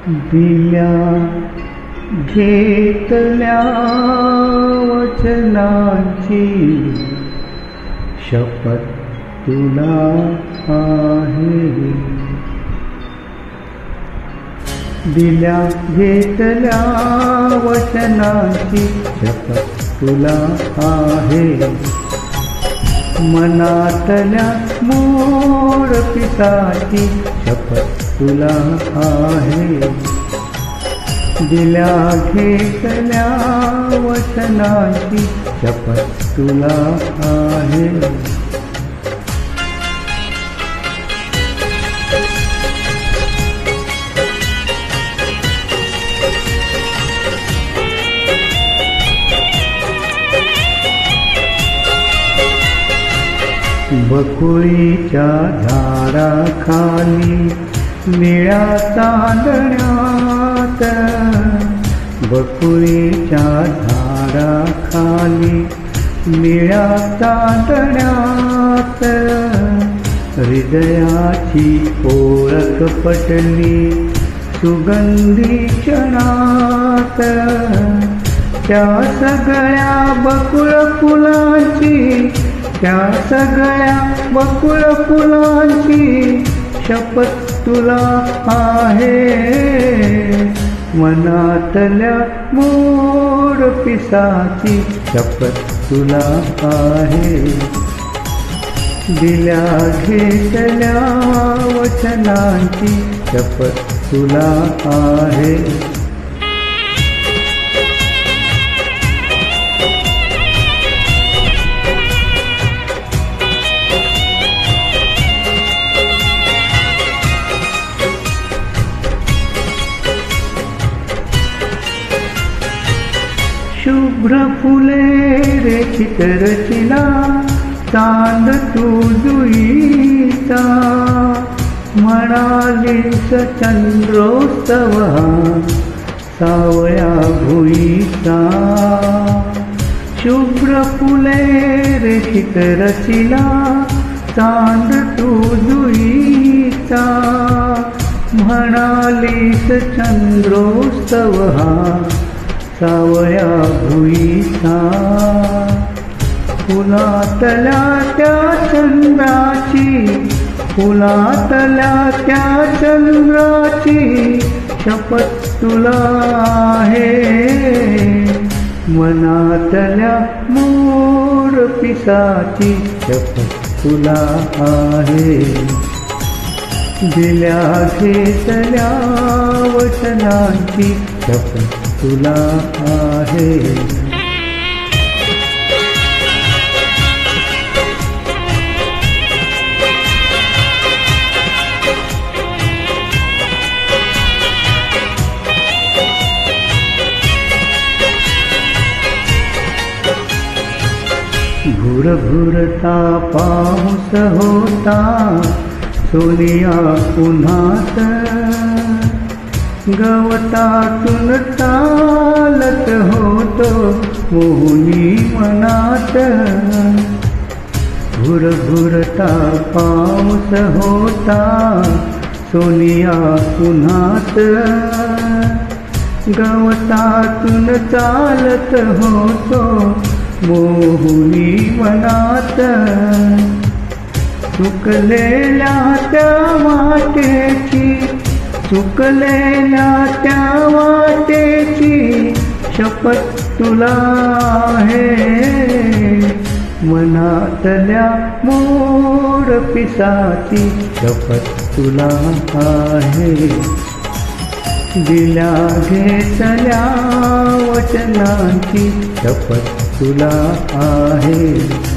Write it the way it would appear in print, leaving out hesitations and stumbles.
दिल्या घेतल्या वचनाची शपथ तुला आहे. दिल्या घेतल्या वचनाची शपथ तुला आहे. मनातल्या मोड पिसाची शपथ तुला आहे. दिल्या घेतल्या वचनाची शपथ तुला आहे. बकुळीच्या झाडाखाली निळ्या चांदण्यात, बकुळीच्या झाडाखाली निळ्या चांदण्यात हृदयाची ओळख पटली सुगंधी क्षणात. त्या सगळ्या बकुळ फुलांची, त्या सगळ्या बकुळ फुलांची शपथ तुला आहे. मनातल्या मोड पिसाची शपथ तुला आहे. दिल्या घेतल्या वचनांची शपथ तुला आहे. शुभ्र फुले रेखित रचिला चांद तू जुईचा. म्हणालीस चंद्रोत्सव सावया भुईचा. शुभ्र फुले रेखित रचिला चांद तू जुईचा. म्हणालीस चंद्रोत्सव सावया भुईचा. फुलातल्या त्या चंद्राची, फुलातल्या त्या चंद्राची शपथ तुला आहे. मनातल्या मोड पिसाची शपथ तुला आहे. दिल्या घेतल्या वचनांची शपथ तुला आहे. भुरभुरता पाऊस होता सोनिया उन्हात. गवतातून चालत होतो मोहनी मनात. भुरभुरता पाऊस होता सोनिया उन्हात. गवतातून चालत होतो मोहनी मनात. चुकलेल्या त्या वाटेची, चुकलेल्या त्या वाटेची शपथ तुला आहे. मनातल्या मोड पिसाची शपथ तुला आहे. दिल्या घेतल्या वचनांची शपथ तुला आहे.